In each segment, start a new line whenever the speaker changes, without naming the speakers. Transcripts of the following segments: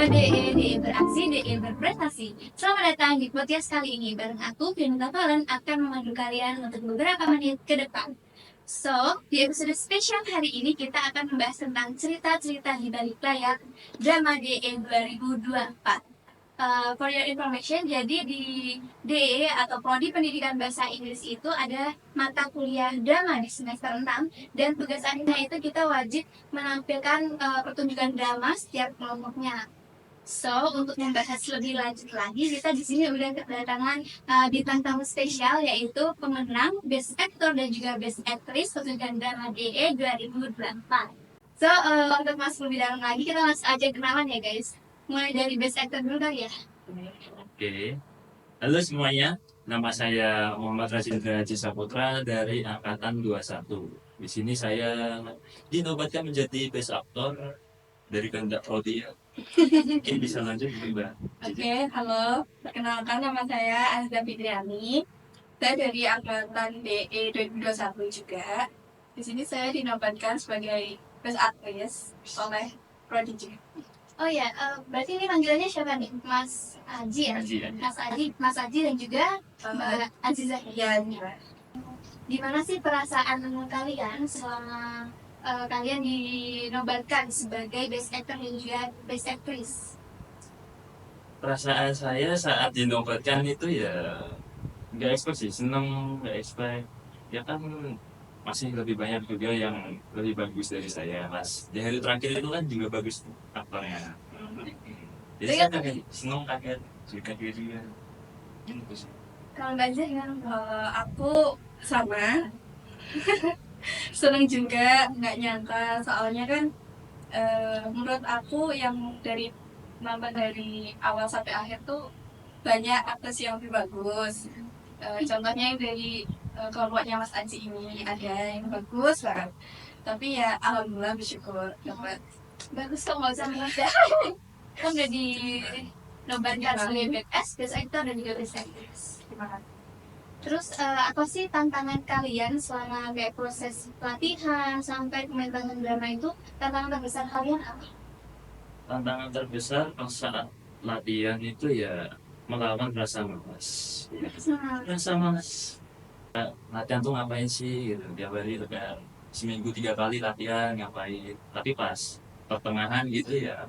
Nama DE beraksi, DE berprestasi. Selamat datang di podcast kali ini. Bareng aku, Finuta Valen, akan memandu kalian untuk beberapa menit ke depan. So, di episode spesial hari ini kita akan membahas tentang cerita-cerita di balik layar drama DE 2024. For your information, jadi di DE atau Prodi Pendidikan Bahasa Inggris itu ada mata kuliah drama di semester 6 dan tugas akhirnya itu kita wajib menampilkan pertunjukan drama setiap kelompoknya. So, untuk membahas lebih lanjut lagi, kita di sini udah kedatangan bintang tamu spesial yaitu pemenang Best Actor dan juga Best Actress pertunjukan drama DE 2024. So, untuk masuk lebih dalam lagi, kita langsung aja kenalan ya guys. Mulai dari Best Actor dulu kali ya.
Oke, halo semuanya. Nama saya Muhammad Rashidra Haji Saputra dari Angkatan 21. Di sini saya dinobatkan menjadi Best Actor dari kehendak Prodi. Mungkin bisa lanjut Mbak.
Oke, halo. Perkenalkan nama saya Azza Fitriani. Saya dari Angkatan DE 2021 juga. Di sini saya dinobatkan sebagai Best Actress oleh Prodi juga.
Oh ya, berarti ini panggilannya siapa nih? Mas Aji ya?
Aji.
Mas Aji dan juga Mbak Azizah.
Ya, juga.
Gimana sih perasaan kalian selama kalian dinobatkan sebagai Best Actor dan juga Best Actress?
Perasaan saya saat dinobatkan itu ya nggak expect sih, seneng, nggak expect. Ya kan masih lebih banyak juga yang lebih bagus dari saya, Mas. Di hari terakhir itu kan juga bagus aktornya. Jadi saya kaget, seneng, kaget juga. Gitu sih.
Kalau Mbak Azizah gimana?
Aku sama. Seneng juga, nggak nyangka. Soalnya kan menurut aku yang dari nonton dari awal sampai akhir tuh banyak aktris yang lebih bagus. Contohnya yang dari kelompoknya Mas Aji ini ada yang bagus banget. Tapi ya alhamdulillah bersyukur dapat.
Bagus kok, nggak usah merasa. Kan udah dinobatkan sebagai Best Actor dan juga Best Actress.
Terima kasih.
Terus apa sih tantangan kalian selama kayak proses pelatihan sampai pementasan drama itu? Tantangan terbesar kalian apa?
Tantangan terbesar pas saat latihan itu ya melawan rasa malas. Ya, rasa malas. Latihan tuh ngapain sih gitu, tiap hari itu kan seminggu 3 kali latihan ngapain, tapi pas pertengahan gitu ya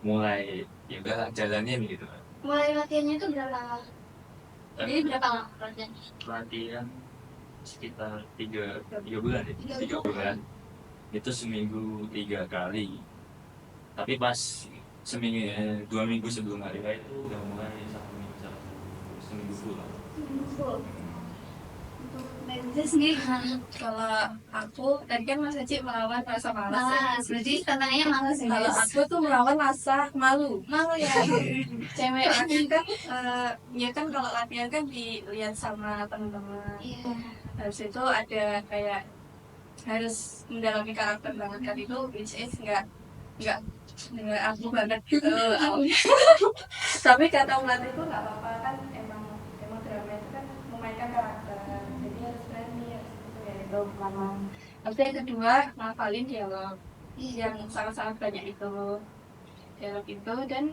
mulai ya udah jalanin gitu.
Mulai latihannya itu berapa lama? Jadi berapa lama latihannya?
Latihan sekitar 3 bulan ya, 3 bulan itu seminggu 3 kali, tapi pas 2 minggu sebelum hari raya itu udah mulai seminggu pulang.
Sendiri
Kalau aku tadi kan Mas Aji melawan rasa malas.
malas, berarti tantangannya malas ya.
Kalau aku tuh melawan rasa malu.
Malu ya.
Cewek latihan kan, ya kan kalau latihan kan dilihat sama teman-teman.
Iya.
Habis itu ada kayak harus mendalami karakter banget kan itu, which is nggak aku banget gitu. Tapi kata pelatih itu nggak apa-apa kan, emang drama itu kan memainkan karakter, jadi harus berani harus gitu ya itu pertama. Habis yang kedua ngafalin dialog yang sangat-sangat banyak itu dialog itu dan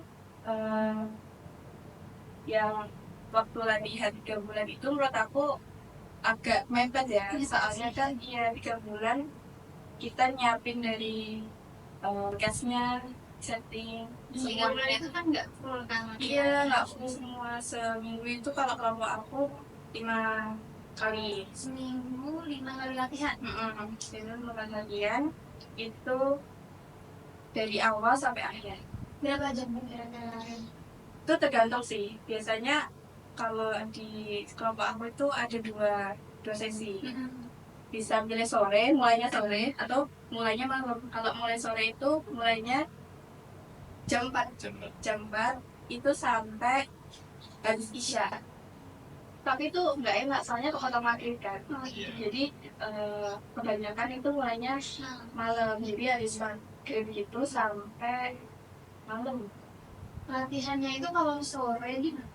yang waktu latihan 3 bulan itu menurut aku agak mepet ya, soalnya kan 3 bulan kita nyiapin dari cashnya, setting
3 bulan itu kan nggak full kan?
iya nggak full semua. Seminggu itu kalau kelompok aku 5 kali.
Seminggu 5 kali latihan.
Jadi latihan itu dari awal sampai akhir.
Berapa jam kira-kira?
Itu tergantung sih. Biasanya kalau di kelompok aku itu ada dua sesi. Bisa milih sore, mulainya sore atau mulainya malam. Kalau mulai sore itu mulainya jam 4 itu sampai habis isya. Tapi itu nggak enak soalnya kok maghrib kan. Jadi kebanyakan itu mulainya malam. Jadi habis maghrib itu sampai malam.
Latihannya itu kalau sore gimana?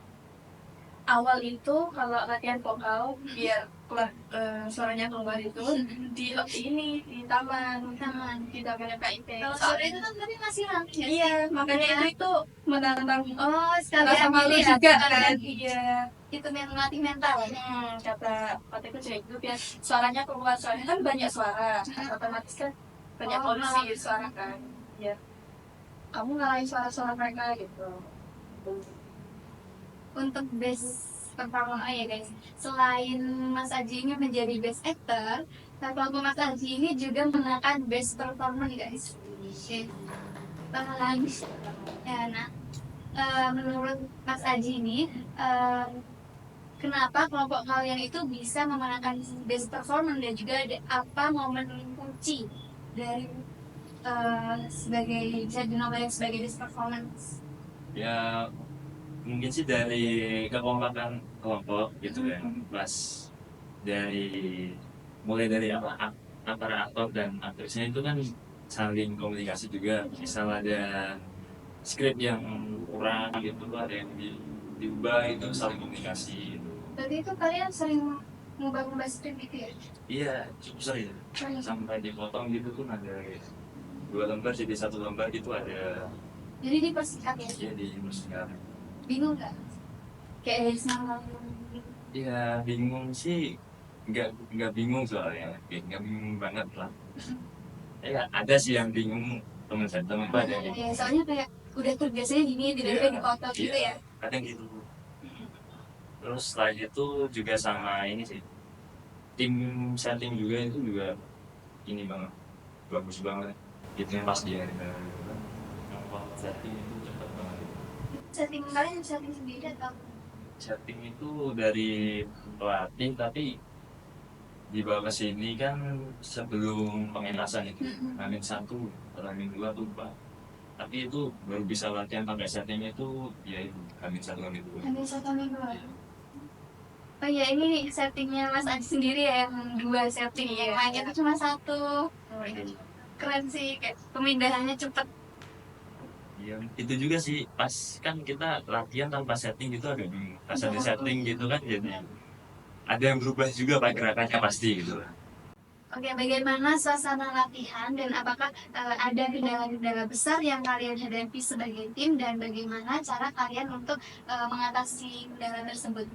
Awal itu kalau latihan vokal biar suaranya keluar itu di ini di taman di taman KIP.
Kalau sore itu kan tapi masih ramai ya?
Iya, makanya itu menantang
Oh,
rasa
sekalian
malu
ini ya,
juga
sekalian
kan. Iya.
itu melatih mental.
Kata patiku juga itu biar suaranya keluar, soalnya kan banyak suara, otomatis kan banyak polusi suara kan. Ya, kamu ngalahin suara-suara mereka gitu.
Untuk best performer ya guys, selain Mas Aji ini menjadi best actor, kelompok Mas Aji ini juga menangkan best performer guys. Oke, sama lagi ya. Nah, menurut Mas Aji ini, kenapa kelompok kalian itu bisa memenangkan best performer dan juga ada apa momen kunci dari sebagai bisa dinamakan sebagai best performance?
Ya mungkin sih dari kekompakan kelompok gitu kan, pas dari mulai dari antara aktor dan aktrisnya itu kan saling komunikasi juga. Misal ada skrip yang kurang gitu, ada yang diubah, itu saling komunikasi gitu.
Berarti itu kalian sering ngubah-ngubah skrip gitu ya?
Iya, cukup sering sampai dipotong gitu pun ada 2 lembar jadi 1 lembar gitu ada.
Jadi dipersingkat ya?
Iya, di musik.
Bingung nggak? Kayak dari semangat.
Iya, bingung sih, nggak bingung soalnya, nggak bingung banget lah. Ya ada sih yang bingung, teman pada yang
Ya, soalnya kayak udah terbiasanya gini, tidak dipotong gitu ya?
kadang gitu. Terus selain itu juga sama ini sih, tim setting juga itu juga ini banget, bagus banget. Itu yang pas dia setting itu cepet banget.
Setting kalian setting sendiri atau?
Setting itu dari pelatih, tapi dibawa ke sini kan sebelum pengentasan itu, Hamin 1 atau Hamin 2 tuh lupa. Tapi itu baru bisa latihan pakai setting itu ya itu Hamin 1 Hamin 2.
Ada satu minggu. Oh iya, ini nih settingnya Mas Aji sendiri ya, yang 2 setting, yang lainnya itu cuma 1. Keren sih, kayak pemindahannya cepet.
Ya, itu juga sih, pas kan kita latihan tanpa setting gitu agak bingung. Pas ada setting gitu kan jadi ada yang berubah juga pak gerakannya pasti gitu.
Oke, bagaimana suasana latihan dan apakah ada kendala-kendala besar yang kalian hadapi sebagai tim dan bagaimana cara kalian untuk mengatasi kendala tersebut?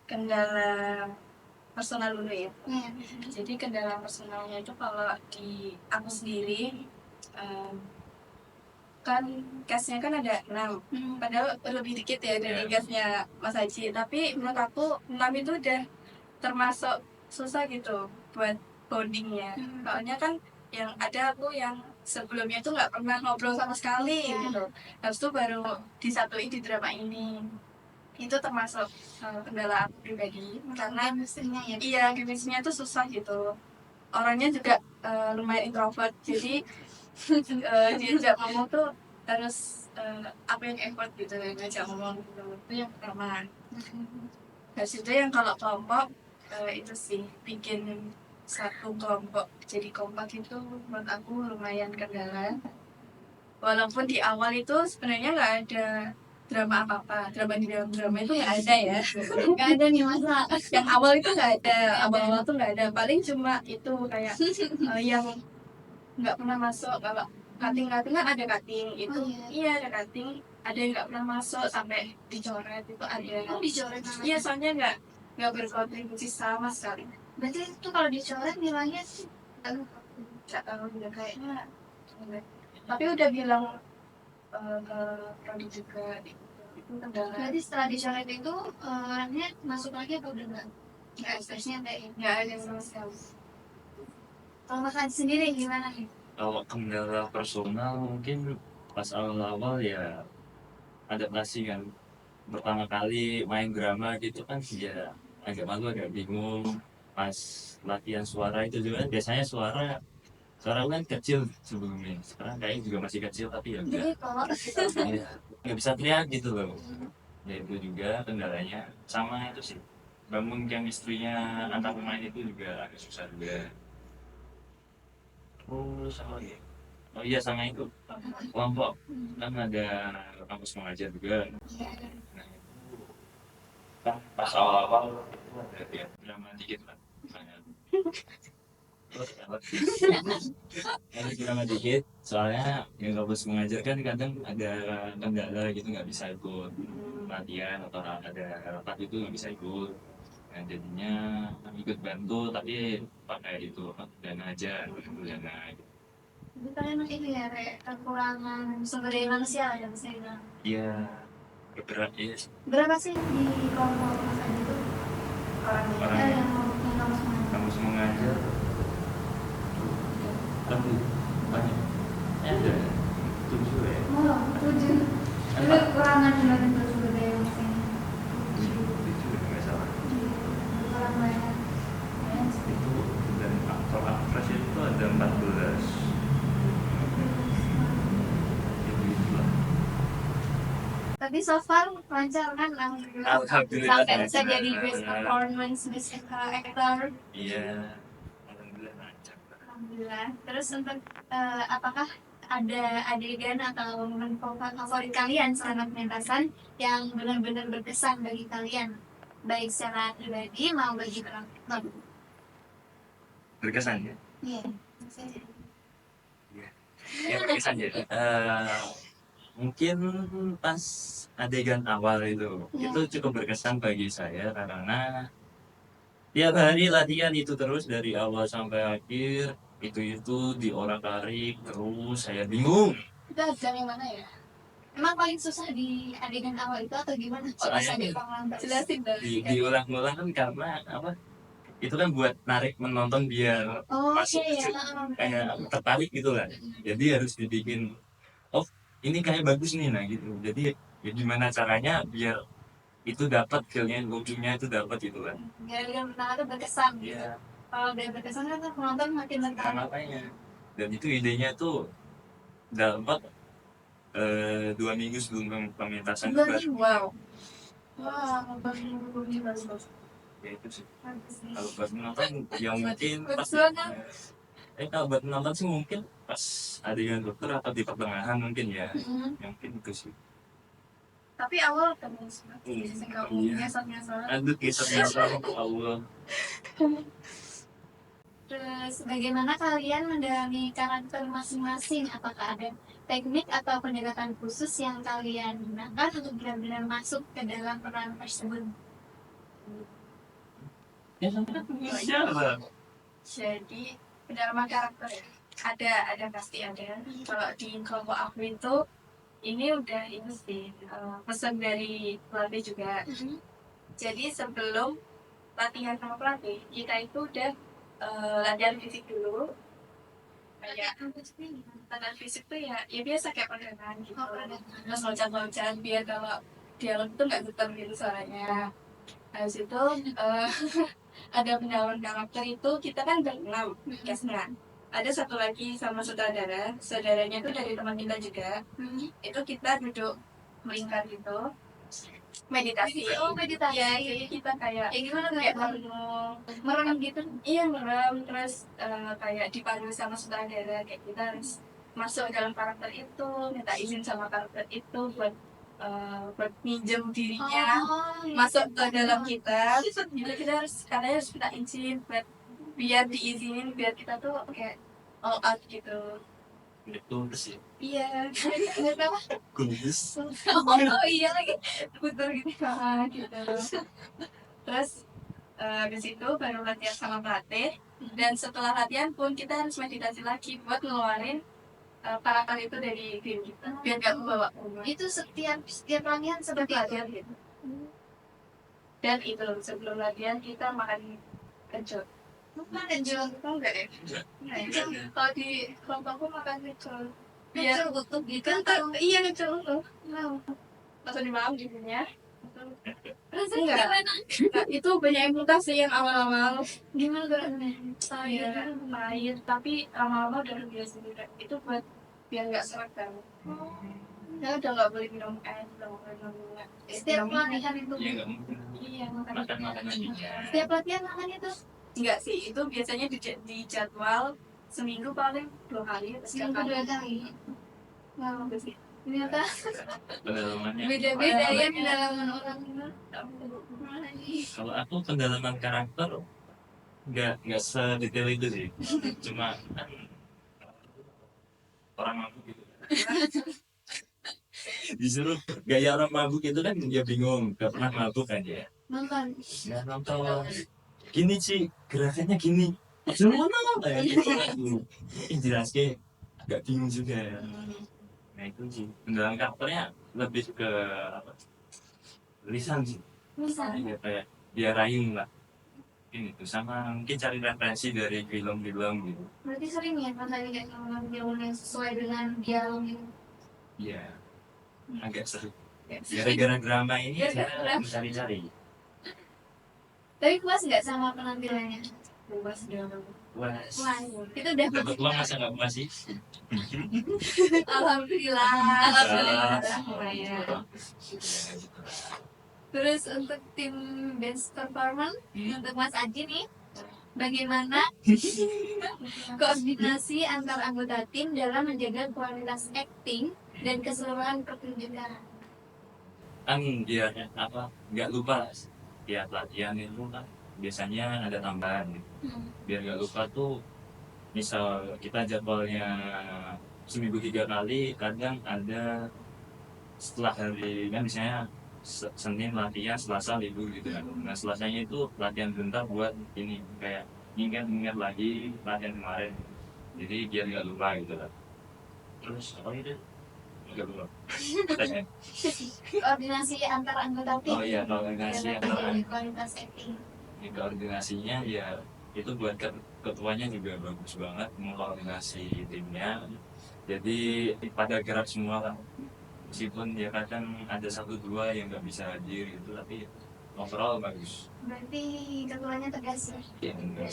Kendala personal dulu ya.
Iya.
Jadi kendala personalnya itu kalau di aku sendiri, kan cast-nya kan ada 6, padahal lebih dikit ya dari cast-nya Mas Haji, tapi menurut aku 6 itu udah termasuk susah gitu buat bondingnya. Soalnya kan yang ada aku yang sebelumnya tuh nggak pernah ngobrol sama sekali gitu, habis itu baru disatuin di drama ini. Itu termasuk kendala aku pribadi karena
Chemistry-nya ya.
iya, chemistry-nya tuh susah gitu. Orangnya juga lumayan introvert, jadi diajak ngomong tuh harus apa yang effort gitu ngajak ngomong gitu. Itu yang pertama. Habis itu yang kalau kelompok itu sih bikin satu kelompok jadi kompak itu menurut aku lumayan kendala. Walaupun di awal itu sebenarnya nggak ada drama apa-apa, drama di dalam drama itu nggak ada ya.
Nggak ada nih masa.
Yang awal itu nggak ada, awal-awal tuh nggak ada. Paling cuma itu kayak yang nggak pernah masuk. Kalau cutting kan ada cutting itu, iya ada cutting. Ada yang nggak pernah masuk sampai dicoret itu ada.
Oh, dicoret namanya?
Iya, soalnya nggak berkontribusi sama sekali.
Berarti itu kalau dicoret nilainya sih
Nggak tahu juga kayaknya. Tapi udah bilang ke prodi juga itu kendala.
berarti setelah dicoret itu orangnya masuk lagi apa udah nggak ekspresinya kayak
Nggak ada sama sekali.
kalau Mas Aji sendiri gimana nih?
Kalau kendala personal mungkin pas awal-awal ya adaptasi kan, pertama kali main drama gitu kan ya agak malu, agak bingung. Pas latihan suara itu juga kan biasanya suara kan kecil sebelumnya, sekarang kayaknya juga masih kecil tapi ya
Jadi kalau
ya, nggak bisa teriak gitu loh. Ya itu juga kendalanya, sama itu sih bangun chemistry-nya antar pemain itu juga agak susah juga. Terus apa lagi? Oh iya, sama itu kelompok kan ada kampus mengajar juga. Nah itu kan pas awal-awal itu ada ya drama dikit lah. Terus ada drama dikit, soalnya yang kampus mengajar kan kadang ada kendala gitu nggak bisa ikut latihan atau ada rapat itu nggak bisa ikut. Nah, jadinya ikut bantu tapi pakai itu apa, dana aja, dana.
Jadi kalian ini ya kayak kekurangan sumber daya manusia lah ya bisa dibilang.
Iya, bergerak ya
Berapa sih di kelompok Mas Adi itu orangnya?
Orangnya.
Yang kamu semuanya?
kampus mengajar. Tapi banyak. Ada 7 ya.
Oh, 7. Itu kekurangan gimana tuh sumber daya manusianya?
7 nggak salah.
Kurang banyak. Ya,
Itu dan aktor aktris itu ada 14. Itulah.
tapi so far lancar kan alhamdulillah.
Alhamdulillah.
Sampai bisa jadi best performance, best actor.
Iya, alhamdulillah lancar.
Alhamdulillah. Terus untuk apakah ada adegan atau momen favorit kalian selama pementasan yang benar-benar berkesan bagi kalian, baik secara pribadi mau bagi penonton?
Berkesan ya.
Iya.
Ya berkesan ya. Mungkin pas adegan awal itu cukup berkesan bagi saya karena tiap hari latihan itu terus dari awal sampai akhir itu diorak-arik terus saya bingung.
Itu adegan yang mana ya? Emang paling susah di adegan awal itu atau gimana? Kok bisa
Soalnya
diulang terus?
Jelasin dong.
diulang-ulang kan karena apa? Itu kan buat narik penonton biar
Oh,
masuk
iya, ya.
kayak tertarik gitu lah. Jadi harus dibikin, oh ini kayak bagus nih, nah gitu. Jadi ya gimana caranya biar itu dapat feel-nya, lucunya itu dapat gitu kan.
Biar yang pertama itu berkesan.
Iya,
Kalau udah berkesan kan penonton makin
nah,
tertarik.
makanya. Dan itu idenya tuh dapat 2 minggu sebelum pementasan
Dua
baru.
minggu.
Wow.
Wah, bagus.
Ya itu sih.
Bagus nih.
Kalau buat penonton yang mungkin pas
Bagus banget.
kalau buat penonton sih mungkin pas adegan dokter atau di pertengahan mungkin ya.
Mm-mm.
Mungkin itu sih.
Tapi awal terus
Iya.
kamu ngesot-ngesot.
Aduh kisahnya Allah.
Terus bagaimana kalian mendalami karakter masing-masing? Apakah ada teknik atau pendekatan khusus yang kalian gunakan untuk benar-benar masuk ke dalam peran tersebut?
Ya sampai siapa?
Jadi pendalaman karakter ya. Ada pasti ada. Kalau di kelompok aku itu ini udah ini sih pesan dari pelatih juga. Jadi sebelum latihan sama pelatih kita itu udah latihan fisik dulu. Kayak latihan fisik tuh ya biasa kayak peregangan gitu. Terus loncat-loncat biar kalau dialog tuh nggak getar gitu suaranya. Habis itu ada pendalaman karakter itu kita kan berenam castnya. Ada satu lagi sama saudaranya itu dari teman kita juga. Itu kita duduk melingkar gitu, meditasi.
Oh, meditasi.
Ya, jadi kita kayak
gimana
kayak
kayak merem gitu?
iya merem terus kayak dipanggil sama saudara kayak kita harus masuk ke dalam karakter itu, minta izin sama karakter itu buat minjem dirinya masuk ke dalam kita. Jadi kita harus katanya harus minta izin buat biar diizinin biar kita tuh kayak all out gitu.
Itu sih.
Iya.
Kenapa?
Kudus.
Oh iya lagi.
Putar gitu gitu. Terus habis itu baru latihan sama pelatih dan setelah latihan pun kita harus meditasi lagi buat ngeluarin karakter itu dari diri kita biar gak kebawa ke rumah.
Itu setiap latihan seperti
Latihan
itu.
gitu. Dan itu sebelum latihan kita makan kencur.
Makan kencur.
Enggak deh. Kalau di kelompokku makan kencur.
Kencur utuh gitu.
Kencur, iya kencur tuh.
Wow.
Langsung dimakan giginya.
Rasanya
Enggak.
gimana?
Nah, itu banyak yang mutas sih yang awal-awal.
Gimana rasanya?
Iya, air, tapi lama-lama udah biasa juga. Itu buat biar nggak seret kan. Ya udah nggak boleh minum air, udah nggak boleh minum minyak.
Setiap latihan itu.
Iya nggak mungkin.
Iya, makan
Makan makanan iya.
Setiap latihan makan itu.
Enggak sih, itu biasanya di jadwal seminggu paling 2 kali atau 3
Seminggu
kali.
2 kali.
Wow, bagus sih.
Ternyata
Pendalamannya.
beda-beda ya pendalaman orang.
Kalau aku pendalaman karakter nggak sedetail itu sih. Cuma kan orang mabuk gitu. Disuruh gaya orang mabuk itu kan dia bingung, gak pernah mabuk kan ya.
Nonton.
Nggak nonton. Gini sih gerakannya gini. Semua kayak gitu. Jelasnya agak bingung juga. Nah itu sih pendalaman karakternya lebih ke apa? Lisan sih.
Bisa.
Ya, kayak diarahin lah. Ini tuh sama mungkin cari referensi dari film-film gitu.
Berarti sering ya pas lagi kayak nonton film yang sesuai dengan dialog gitu.
Iya, agak seru. Gara-gara drama ini saya mencari-cari.
Tapi puas nggak sama penampilannya?
Puas dong.
Wah,
Puas. Itu udah
dapat uang masa nggak puas sih?
Alhamdulillah.
Alhamdulillah.
Alhamdulillah. Terus untuk tim best performance untuk Mas Aji nih, bagaimana koordinasi antar anggota tim dalam menjaga kualitas acting dan keseluruhan pertunjukan?
Kan dia apa nggak lupa ya latihan itu kan biasanya ada tambahan gitu. Biar nggak lupa tuh misal kita jadwalnya seminggu 3 kali kadang ada setelah hari kan misalnya Senin latihan Selasa libur gitu kan. Nah Selasanya itu latihan bentar buat ini kayak ingat lagi latihan kemarin jadi biar nggak lupa gitu lah. Terus apa itu nggak lupa.
Koordinasi antar anggota tim.
Oh iya koordinasi
dalam
antara
menjaga kualitas acting.
koordinasinya ya itu buat ketuanya juga bagus banget mengkoordinasi timnya jadi pada gerak semua lah meskipun ya kadang ada 1-2 yang nggak bisa hadir gitu tapi overall bagus
Berarti ketuanya tegas ya?
ya enggak.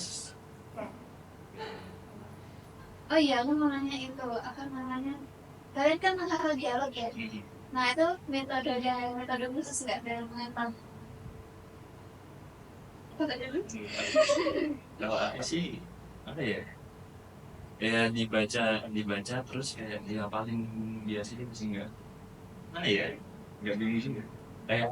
Oh iya, aku mau nanya itu, apa namanya? Kalian kan menghafal dialog ya? Nah itu metode khusus nggak dalam menghafal?
Kalau aku sih apa ya dibaca terus kayak dia paling biasanya sih enggak mana ya nggak bingung juga kayak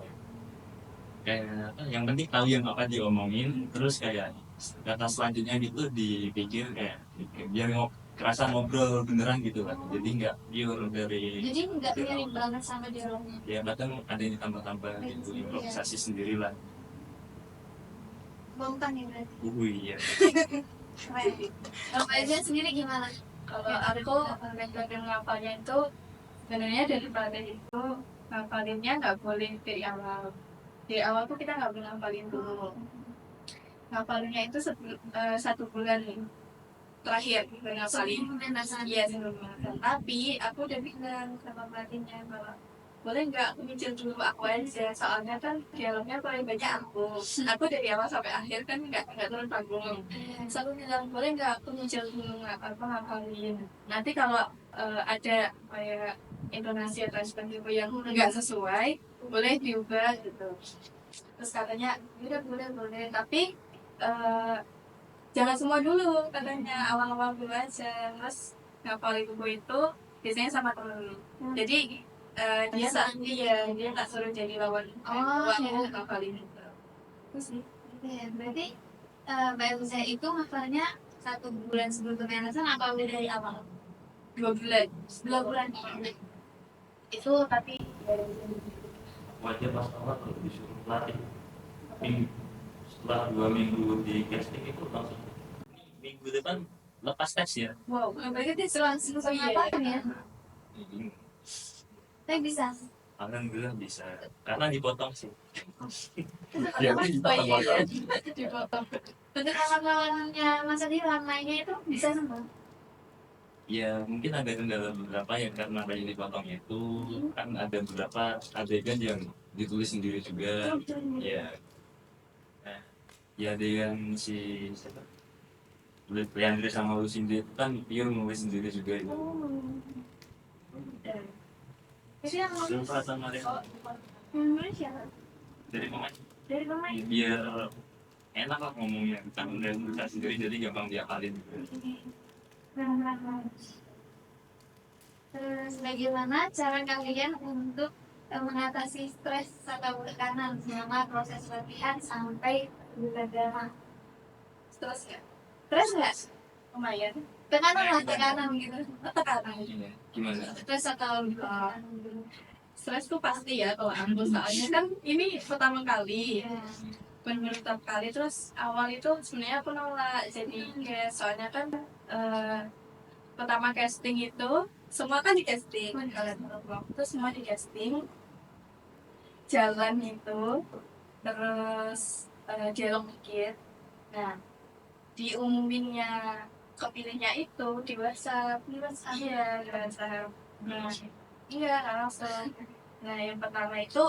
kayak apa yang penting tahu yang apa diomongin terus kayak kata selanjutnya gitu dipikir kayak biar kerasa ngobrol beneran gitu kan jadi nggak pure dari
Jadi nggak mirip banget sama dialognya.
ya kadang ada yang ditambah-tambah gitu improvisasi sendiri lah.
Spontan ya berarti.
Iya
Keren. Kalau Mbak sendiri gimana?
Kalau aku metode ngapalnya itu sebenarnya dari pelatih itu ngapalinnya nggak boleh dari awal. Dari awal tuh kita nggak boleh ngapalin dulu. Ngapalinnya itu 1 bulan terakhir ngapalin. Iya sebelum ngapalin. Tapi aku udah bilang sama pelatihnya bahwa boleh nggak aku nyicil dulu aku aja soalnya kan dialognya paling banyak aku dari awal sampai akhir kan nggak turun panggung so aku bilang boleh nggak aku nyicil dulu ngapalin nanti kalau ada kayak intonasi atau seperti itu yang nggak sesuai boleh diubah gitu terus katanya udah boleh tapi jangan semua dulu katanya awal-awal dulu aja terus ngapalin buku itu biasanya sama temen jadi dia nggak suruh jadi lawan
ya.
ngapalin itu terus sih
Ya, berarti Mbak Elza itu ngafalnya 1 bulan sebelum pemanasan apa udah dari awal?
2 bulan
2 bulan. Itu tapi
wajib pas awal kalau disuruh pelatih tapi setelah 2 minggu di casting itu langsung minggu depan lepas tes ya
wow
berarti langsung ngapalin ya? Tapi bisa.
alhamdulillah bisa karena dipotong sih
ya
Dipotong. Untuk kawan-kawannya Mas Adi ramainya itu bisa nembak.
ya mungkin ada kendala beberapa yang karena kayak dipotongnya itu kan ada beberapa adegan yang ditulis sendiri juga ya nah, ya ada yang si siapa Leandre sama Lucindy itu kan pure nulis sendiri juga itu
Jadi yang
Zulfa sama Reno
Indonesia
dari pemain
dari pemain.
biar enak lah ngomongnya tentang dan kita sendiri jadi gampang diakalin gitu.
Terus bagaimana cara kalian untuk mengatasi stres atau tekanan selama proses latihan sampai bulan drama?
Stres ya?
Stres nggak?
Lumayan.
Tekanan lah, tekanan gitu.
Tekanan.
Iya, gimana?
Stres atau tekanan gitu.
Stres tuh pasti ya kalau aku, soalnya kan ini pertama kali.
Ya.
Bener-bener pertama kali, terus awal itu sebenarnya aku nolak, jadi kayak soalnya kan pertama casting itu semua kan di casting, terus semua di casting, jalan itu, terus dialog dikit, nah diumuminnya kepilihnya itu di WhatsApp, iya di WhatsApp, nah iya nggak langsung. Nah yang pertama itu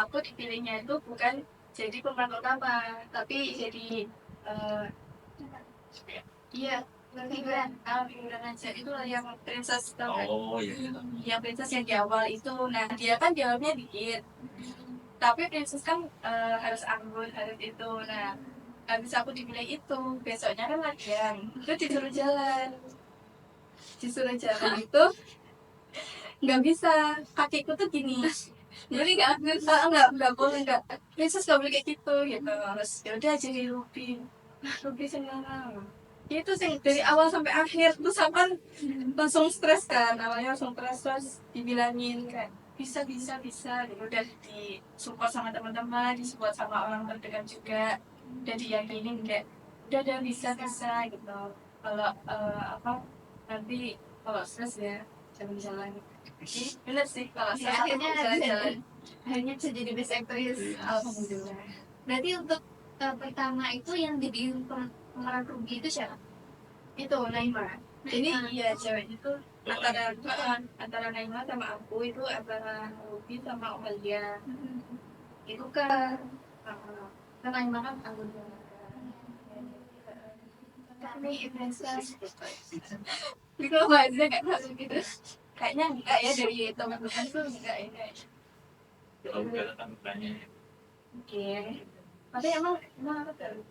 aku dipilihnya itu bukan jadi pemeran utama, tapi jadi iya figuran aja, itu yang princess tau kan?
Oh iya.
Yang princess yang di awal itu, nah dia kan jawabnya dikit, tapi princess kan harus anggun, harus itu. Nah habis aku dipilih itu, besoknya kan latihan, itu disuruh jalan itu nggak bisa, kakiku tuh gini, jadi nggak boleh, nggak princess nggak boleh kayak gitu harus ya udah jadi Ruby senang. Itu sih dari awal sampai akhir, terus aku kan langsung stres kan, awalnya langsung stres, terus dibilangin kayak bisa gitu, udah di support sama teman-teman, di support sama orang terdekat juga, udah diyakinin kayak udah bisa gitu. Kalau nanti kalau stres ya jalan-jalan. Bener sih, kalau
Ya,
stres
akhirnya
jalan-jalan.
akhirnya bisa jadi best actress.
Alhamdulillah.
Berarti untuk pertama itu yang jadi pemeran Ruby itu siapa?
Itu Naima. Ini
Naima.
iya cewek itu antara Naima sama aku, itu antara Ruby sama Omelia. Itu kan
Naima kan anggota. Kami princess. Itu apa aja nggak tahu gitu.
kayaknya enggak ya, dari teman-teman tuh enggak ya.
Kalau udah kan tanya.
Oke. Tapi emang apa tuh?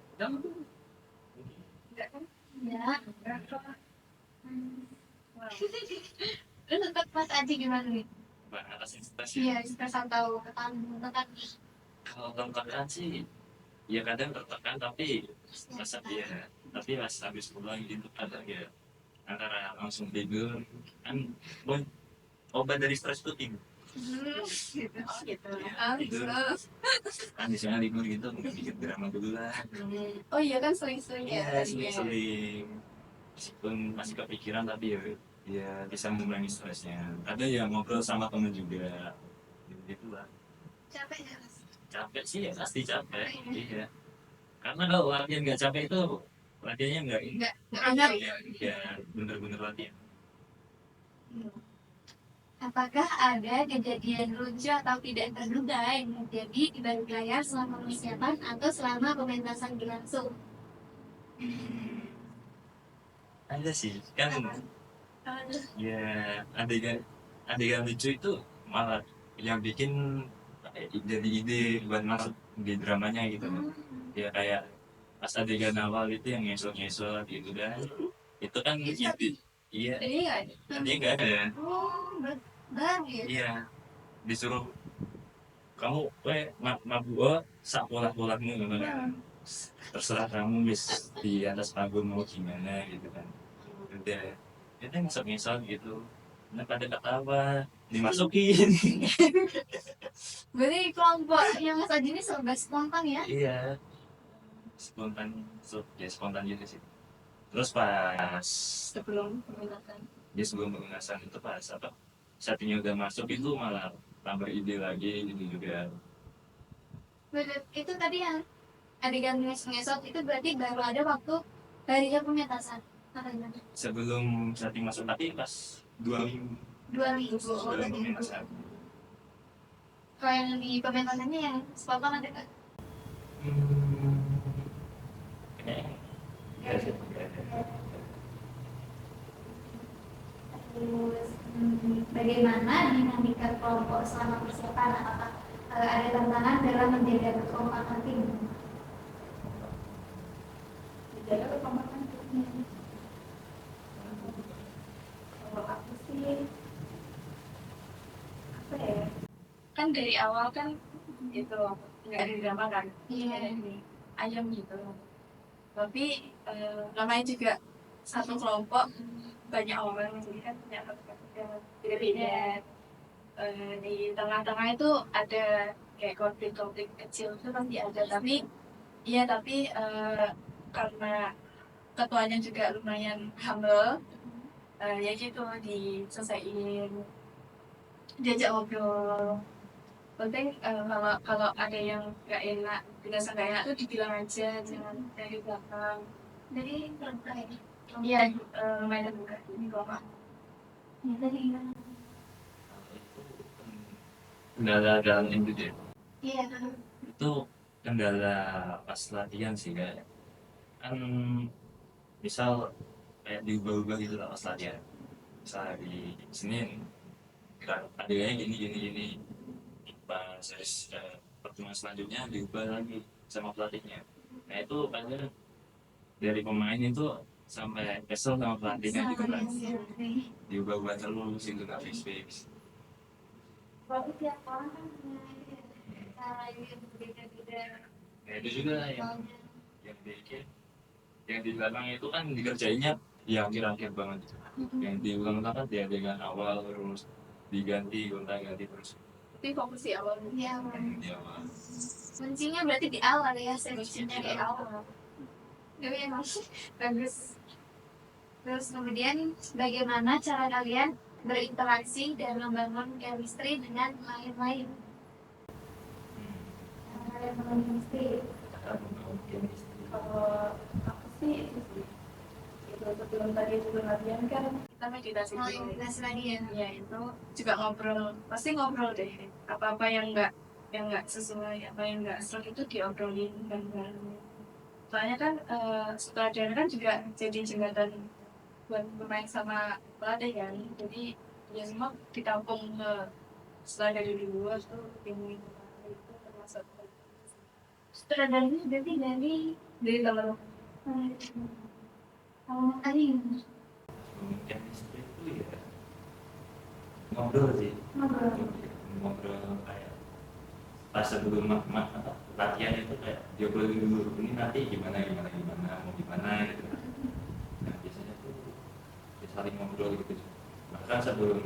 Enggak kan?
Ya.
Enggak. Wow.
Terus untuk Mas Aji gimana nih?
Ngatasin stres
Iya,
ya.
stres atau tekan.
Kalau tertekan sih, ya kadang tertekan tapi masa ya, tapi pas habis pulang gitu kadang ya antara langsung tidur kan, obat dari stres itu tidur.
Gitu.
Gitu.
Ya, tidur kan di sana libur gitu, mungkin bikin drama dulu lah.
Oh iya kan sering-sering ya.
Iya, sering meskipun masih kepikiran tapi ya bisa mengurangi stresnya. Ada yang ngobrol sama temen juga, gitu lah.
Capek nggak, Mas?
Capek sih ya pasti capek, iya. Karena kalau latihan nggak capek itu latihannya nggak
Nggak.
ya bener-bener latihan.
Apakah ada kejadian lucu atau tidak terduga yang terjadi di balik layar selama persiapan atau selama pementasan berlangsung?
Ada sih kan, ya adegan lucu itu malah yang bikin jadi ide buat masuk di dramanya gitu kan. Ya kayak pas adegan awal itu yang ngesot gitu kan, itu kan ide, iya
Jadi nggak ada.
dia nggak ada,
Oh, baru ya?
iya disuruh kamu mabuk sak pola-polamu gitu kan, terserah kamu bis di atas panggung mau gimana gitu kan. Udah kita ngesot gitu, nah pada ketawa dimasukin.
Berarti kelompok yang Mas Aji ini serba spontan ya?
Iya spontan gitu sih. Terus pas
Sebelum pementasan.
sebelum pementasan itu pas saatnya udah masuk itu malah tambah ide lagi gitu juga.
Itu tadi yang adegan ngesot itu berarti baru ada waktu harinya pementasan. Apa gimana?
Sebelum setting masuk tapi pas 2 minggu
2 minggu.
sebelum pementasan.
Kalau yang di pementasannya yang spontan ada nggak? Terus bagaimana dinamika kelompok selama persiapan? Apakah ada tantangan dalam menjaga kekompakan tim?
Jadi kekompakan tim. Kalau aku sih kan dari awal kan itu nggak didramakan,
Iya.
ayam gitu. Tapi namanya juga satu kelompok banyak orang, jadi kan punya beda-beda. Di tengah-tengah itu ada kayak konflik-konflik kecil itu pasti ada, tapi karena ketuanya juga lumayan humble, ya gitu diselesaiin, diajak ngobrol. Penting kalau kalau ada yang nggak enak, dirasa nggak enak tuh dibilang aja, jangan dari belakang.
Jadi terbuka ya.
Iya, lumayan terbuka ini kelompok.
Ya, tadi gimana?
Kendala dalam itu deh.
Iya.
Itu kendala pas latihan sih kayak kan misal kayak diubah-ubah gitu lah pas latihan. Misal di Senin gerak adegannya gini pas pertemuan selanjutnya diubah lagi sama pelatihnya. Nah itu kadang dari pemain itu sampai kesel sama pelatihnya gitu kan, diubah-ubah terus itu nggak fix.
Tapi tiap orang kan punya cara yang berbeda-beda.
Nah itu juga yang bikin yang di belakang itu kan dikerjainnya di akhir-akhir banget. Yang diulang-ulang kan dia dengan awal terus diganti gonta-ganti terus
Tapi fokus di awal.
Iya,
di awal.
kuncinya berarti di awal ya, kuncinya di awal. Tapi emang bagus. Terus kemudian bagaimana cara kalian berinteraksi dan membangun chemistry dengan lain-lain? Cara kalian membangun chemistry.
Kalau aku sih itu sih, itu sebelum tadi sebelum latihan kan kita meditasi
Oh,
dulu.
interaksi lagi ya.
Ya itu juga ngobrol, pasti ngobrol deh. Apa-apa yang nggak sesuai, apa yang nggak sesuai itu diobrolin bareng-bareng. Soalnya kan sutradara kan juga jadi jembatan buat bermain sama pelatih kan. Jadi ya semua ditampung ke sutradara dulu tuh ini itu termasuk
Sutradaranya berarti dari
teman.
kalau tadi
Kemudian istri itu ya ngobrol sih, ngobrol kayak pas sebelum latihan itu kayak diobrolin dulu ini nanti gimana mau gimana gitu. Nah biasanya tuh ya saling ngobrol gitu, bahkan sebelum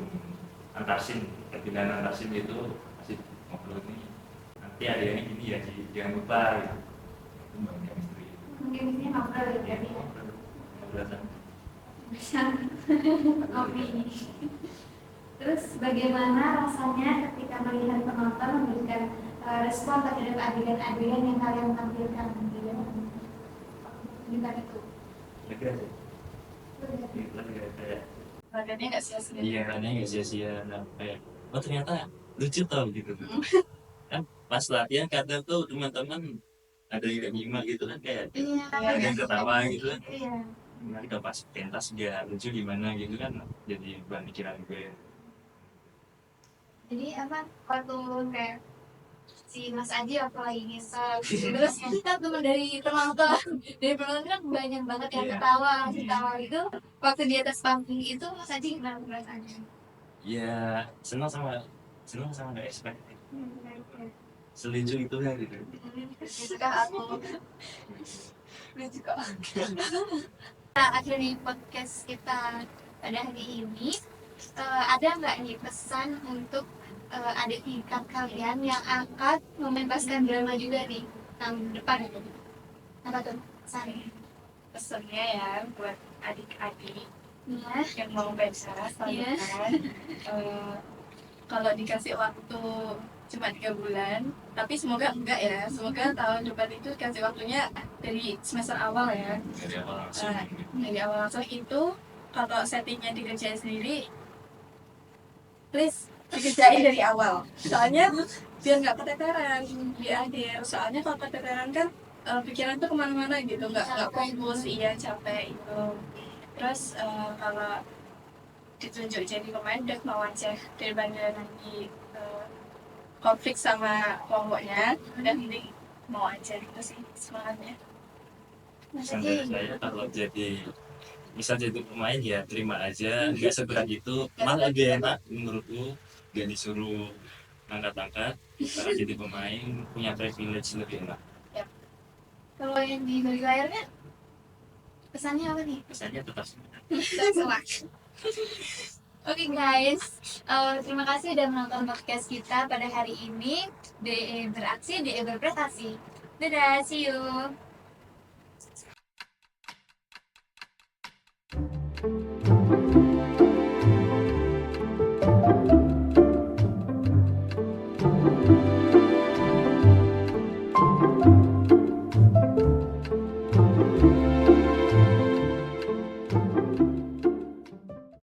antarsin perpindahan antarsin itu masih ngobrol nih nanti ada yang gini ya jangan lupa gitu. Itu bangun chemistry
mungkin ini ngobrol ya
ya,
berarti ya.
ngobrol sama
Bisa ngopi. Terus bagaimana rasanya ketika melihat penonton memberikan respon terhadap adegan-adegan yang kalian tampilkan di dalam pertunjukan itu?
lega sih, lega kayak
Badannya nggak sia-sia.
iya aneh nggak sia-sia kayak oh ternyata lucu tau gitu kan pas latihan kadang tuh teman-teman ada yang gak nyimak gitu kan kayak
Iya,
ada yang ketawa gitu kan
iya.
nah kita pas pentas gak lucu gimana gitu kan jadi bahan pikiran gue.
Jadi apa waktu kayak si Mas Aji waktu lagi ngesel terus kita teman dari penonton kan banyak banget yang
Iya.
ketawa gitu waktu di atas panggung itu Mas Aji gimana perasaannya?
Ya senang sama gak expect selucu itu kan gitu.
Suka aku lucu kok. Nah, akhiri podcast kita pada hari ini ada nggak nih pesan untuk adik tingkat kalian yang akan mementaskan drama juga nih tahun depan itu? Apa tuh pesannya?
Pesannya ya buat adik-adik
Iya.
yang mau pentas tahun
Iya.
depan, kalau dikasih waktu cuma 3 bulan, tapi semoga enggak ya, semoga tahun depan itu dikasih waktunya dari semester awal ya.
Dari awal langsung
Dari awal langsung itu kalau settingnya dikerjain sendiri, please dikerjain dari awal, soalnya biar nggak keteteran di akhir. Soalnya kalau keteteran kan pikiran tuh kemana-mana gitu, nggak fokus, iya capek itu. Terus kalau ditunjuk jadi pemain udah mau aja daripada nanti konflik sama kelompoknya, udah mending mau aja gitu sih semangatnya.
pesan dari saya kalau bisa jadi pemain ya terima aja nggak seberat itu malah lebih enak menurutku gak disuruh angkat-angkat karena jadi pemain punya privilege lebih enak.
Kalau yang di balik layarnya pesannya apa nih?
Kesannya tetap
Terselak. Oke guys, terima kasih udah menonton podcast kita pada hari ini. DE beraksi, DE berprestasi. Dadah, see you.